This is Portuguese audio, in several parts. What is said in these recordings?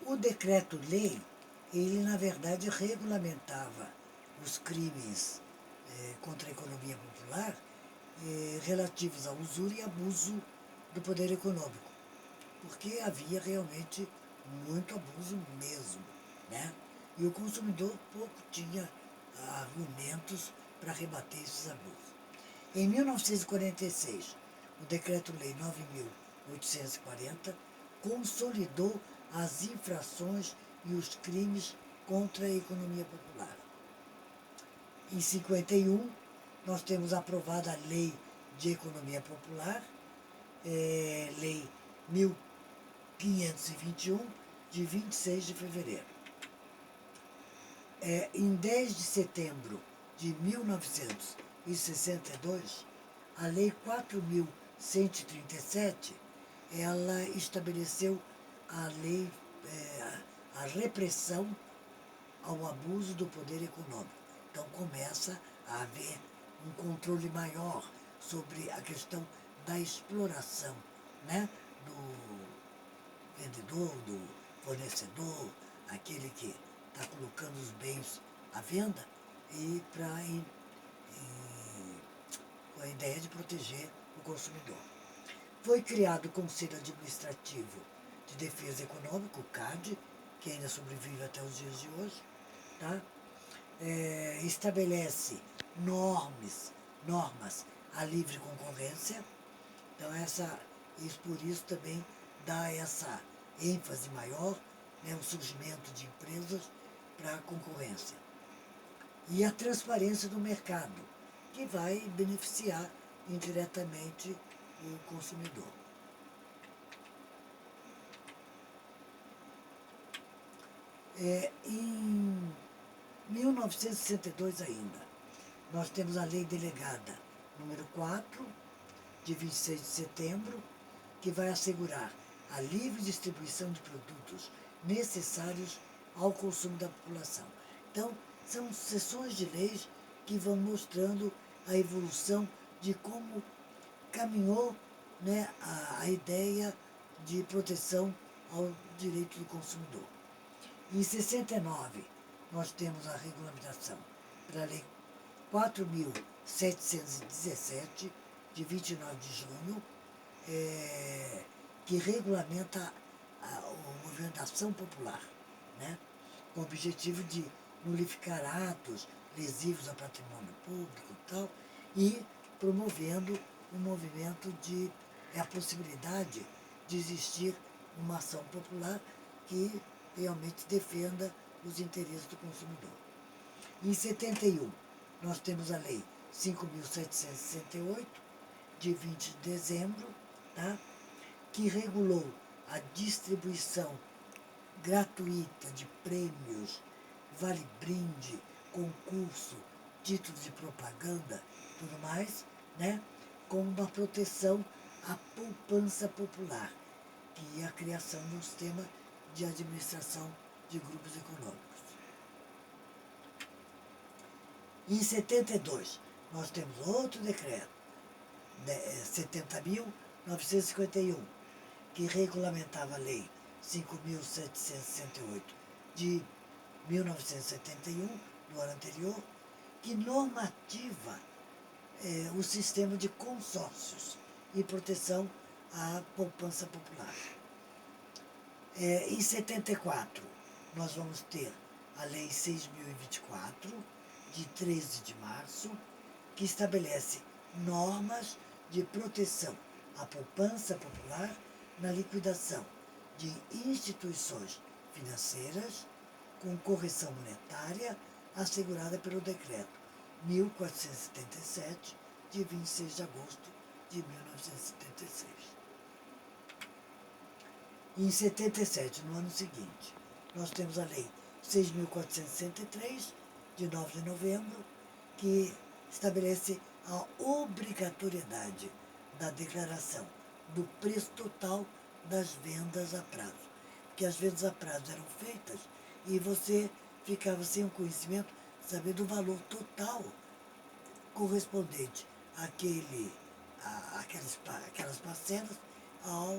O decreto-lei, ele na verdade regulamentava os crimes contra a economia popular relativos ao uso e abuso do poder econômico, porque havia realmente muito abuso mesmo, né? E o consumidor pouco tinha argumentos para rebater esses abusos. Em 1946, o Decreto-Lei 9.840 consolidou as infrações e os crimes contra a economia popular. Em 51, nós temos aprovada a Lei de Economia Popular, Lei 1521, de 26 de fevereiro. Em 10 de setembro de 1962, a Lei 4.137, ela estabeleceu a lei, a repressão ao abuso do poder econômico. Então começa a haver um controle maior sobre a questão da exploração, né, do vendedor, do fornecedor, aquele que está colocando os bens à venda, e com a ideia de proteger o consumidor. Foi criado o Conselho Administrativo de Defesa Econômica, o CAD, que ainda sobrevive até os dias de hoje, tá? Estabelece normas à livre concorrência. Então, por isso também dá essa ênfase maior, né, o surgimento de empresas para a concorrência. E a transparência do mercado, que vai beneficiar indiretamente o consumidor. Em 1962 ainda, nós temos a Lei Delegada número 4, de 26 de setembro, que vai assegurar a livre distribuição de produtos necessários ao consumo da população. Então, são seções de leis que vão mostrando a evolução de como caminhou, né, a ideia de proteção ao direito do consumidor. Em 69, nós temos a regulamentação pela Lei 4.717, de 29 de junho, que regulamenta o movimento da ação popular, né, com o objetivo de nulificar atos lesivos ao patrimônio público e tal, e promovendo um movimento a possibilidade de existir uma ação popular que realmente defenda os interesses do consumidor. Em 71, nós temos a Lei 5.768, de 20 de dezembro, tá? Que regulou a distribuição gratuita de prêmios, vale-brinde, concurso, títulos de propaganda, tudo mais, né? Com uma proteção à poupança popular e a criação de um sistema de administração de grupos econômicos. Em 72, nós temos outro decreto, 70.951, que regulamentava a Lei 5.768 de 1971, do ano anterior, que normativa o sistema de consórcios e proteção à poupança popular. Em 74, nós vamos ter a Lei 6.024, de 13 de março, que estabelece normas de proteção à poupança popular na liquidação de instituições financeiras com correção monetária assegurada pelo Decreto 1477, de 26 de agosto de 1976. Em 77, no ano seguinte, nós temos a Lei 6.463, de 9 de novembro, que estabelece a obrigatoriedade da declaração do preço total das vendas a prazo. Porque as vendas a prazo eram feitas e você ficava sem o conhecimento, saber do valor total correspondente àquelas parcelas ao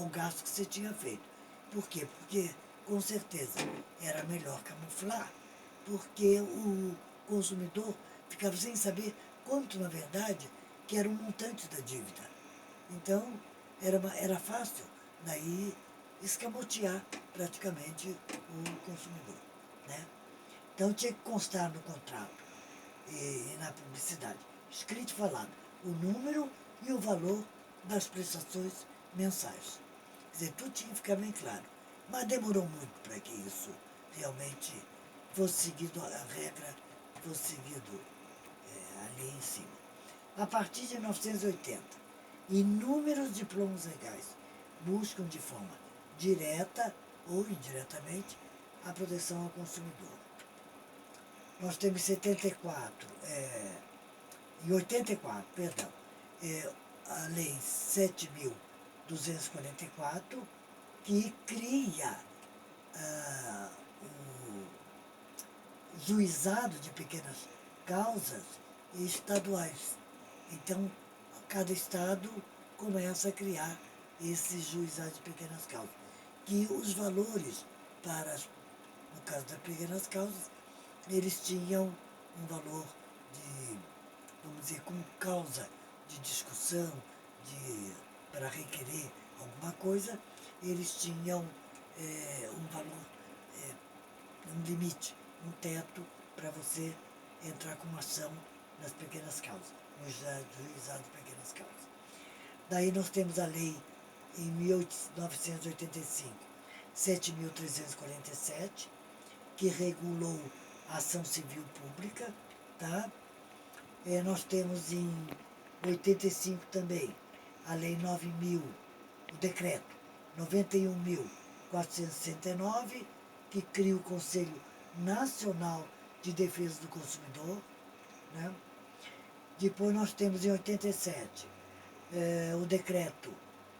gasto que você tinha feito. Por quê? Porque com certeza era melhor camuflar, porque o consumidor ficava sem saber quanto, na verdade, que era o montante da dívida. Então, era fácil daí escamotear praticamente o consumidor. Né? Então, tinha que constar no contrato e na publicidade, escrito e falado, o número e o valor das prestações mensais. Quer dizer, tudo tinha que ficar bem claro. Mas demorou muito para que isso realmente fosse seguido, a regra fosse seguido ali em cima. A partir de 1980, inúmeros diplomas legais buscam de forma direta ou indiretamente a proteção ao consumidor. Nós temos 74, em 84, perdão, a Lei 7.244, que cria o juizado de pequenas causas estaduais. Então, cada estado começa a criar esse juizado de pequenas causas. Que os valores para, no caso das pequenas causas, eles tinham um valor de, vamos dizer, como causa de discussão, para requerer alguma coisa, eles tinham um valor, um limite, um teto para você entrar com uma ação nas pequenas causas, no juizado de pequenas causas. Daí nós temos a lei em 1985, 7.347, que regulou a ação civil pública, tá? Nós temos em 85 também a lei 9.000, o decreto 91.469, que cria o Conselho Nacional de Defesa do Consumidor. Né? Depois nós temos em 87 o decreto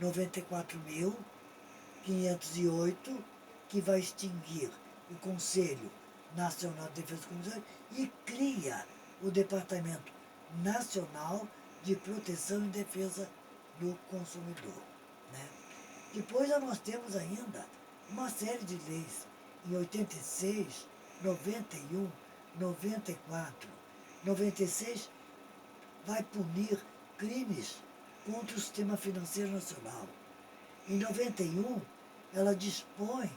94.508, que vai extinguir o Conselho Nacional de Defesa do Consumidor e cria o Departamento Nacional de Proteção e Defesa do Consumidor. Né? Depois nós temos ainda uma série de leis em 86, 91, 94. 96 vai punir crimes contra o sistema financeiro nacional. Em 91, ela dispõe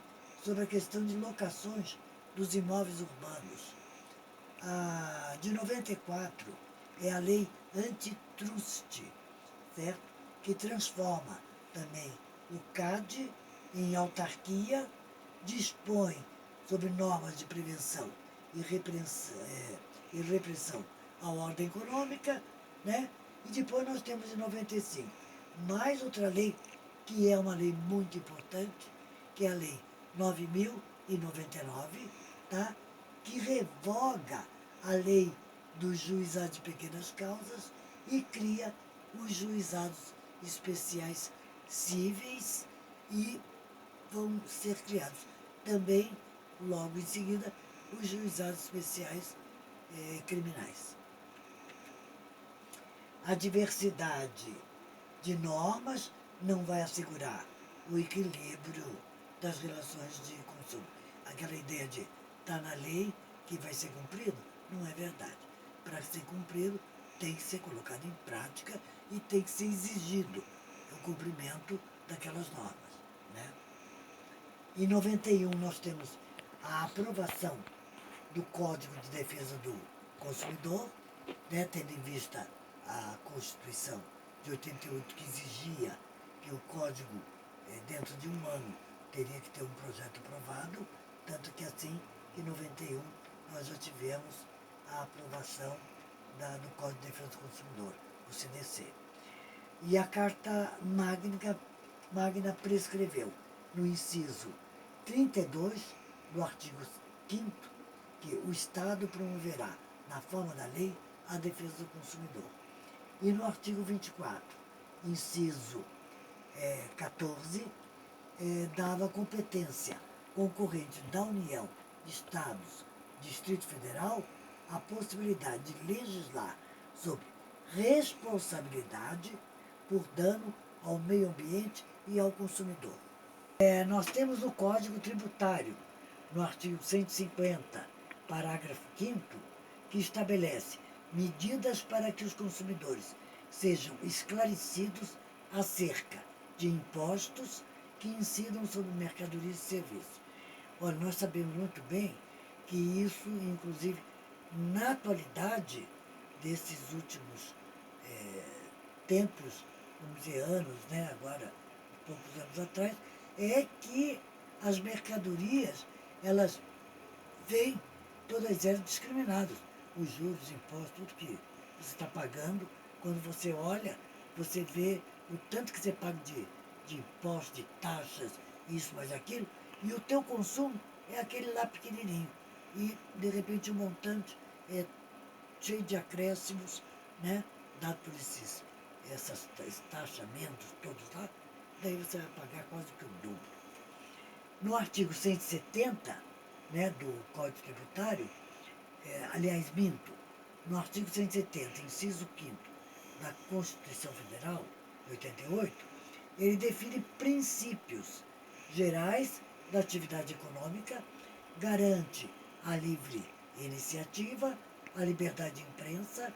sobre a questão de locações dos imóveis urbanos. A de 94 é a lei antitruste, certo? Que transforma também o CAD em autarquia, dispõe sobre normas de prevenção e repressão à ordem econômica, né? E depois nós temos em 95 mais outra lei, que é uma lei muito importante, que é a Lei 9.099, tá? Que revoga a lei dos juizados de pequenas causas e cria os juizados especiais cíveis e vão ser criados também, logo em seguida, os juizados especiais criminais. A diversidade de normas não vai assegurar o equilíbrio das relações de consumo. Aquela ideia de estar na lei que vai ser cumprido, não é verdade. Para ser cumprido, tem que ser colocado em prática e tem que ser exigido o cumprimento daquelas normas. Né? Em 91 nós temos a aprovação do Código de Defesa do Consumidor, né, tendo em vista a Constituição de 88, que exigia que o Código, dentro de um ano, teria que ter um projeto aprovado, tanto que assim, em 91, nós já tivemos a aprovação do Código de Defesa do Consumidor, o CDC. E a Carta Magna prescreveu, no inciso 32 do artigo 5º, que o Estado promoverá, na forma da lei, a defesa do consumidor. E no artigo 24, inciso 14, dava competência concorrente da União, de Estados, Distrito Federal, a possibilidade de legislar sobre responsabilidade por dano ao meio ambiente e ao consumidor. Nós temos o Código Tributário, no artigo 150, parágrafo 5º, que estabelece medidas para que os consumidores sejam esclarecidos acerca de impostos que incidam sobre mercadorias e serviços. Olha, nós sabemos muito bem que isso, inclusive, na atualidade desses últimos tempos, vamos dizer, anos, né, agora, poucos anos atrás, é que as mercadorias, elas vêm todas elas discriminadas. Os juros, os impostos, tudo que você está pagando, quando você olha, você vê o tanto que você paga de impostos, de taxas, isso, mais aquilo, e o teu consumo é aquele lá pequenininho. E, de repente, o montante é cheio de acréscimos, né, dado por esses taxamentos todos lá, daí você vai pagar quase que o dobro. No artigo 170, né, do Código Tributário, aliás, minto, no artigo 170, inciso 5º da Constituição Federal, de 88, ele define princípios gerais da atividade econômica, garante a livre iniciativa, a liberdade de imprensa,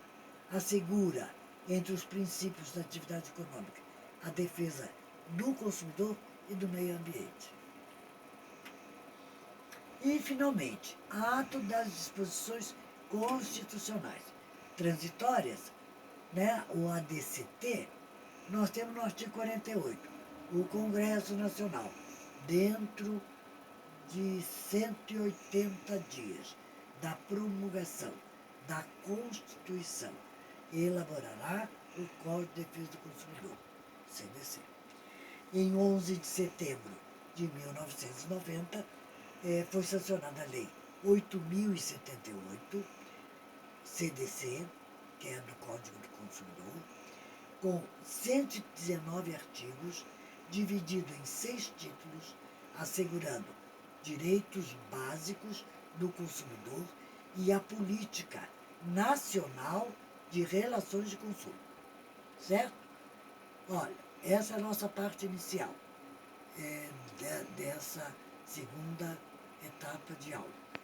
assegura, entre os princípios da atividade econômica, a defesa do consumidor e do meio ambiente. E, finalmente, ato das disposições constitucionais transitórias, né, o ADCT, nós temos no artigo 48, o Congresso Nacional, dentro de 180 dias da promulgação da Constituição, elaborará o Código de Defesa do Consumidor, CDC. Em 11 de setembro de 1990, foi sancionada a Lei 8.078, CDC, que é do Código do Consumidor, com 119 artigos, dividido em 6 títulos, assegurando direitos básicos do consumidor e a política nacional de relações de consumo. Certo? Olha, essa é a nossa parte inicial dessa segunda etapa de aula.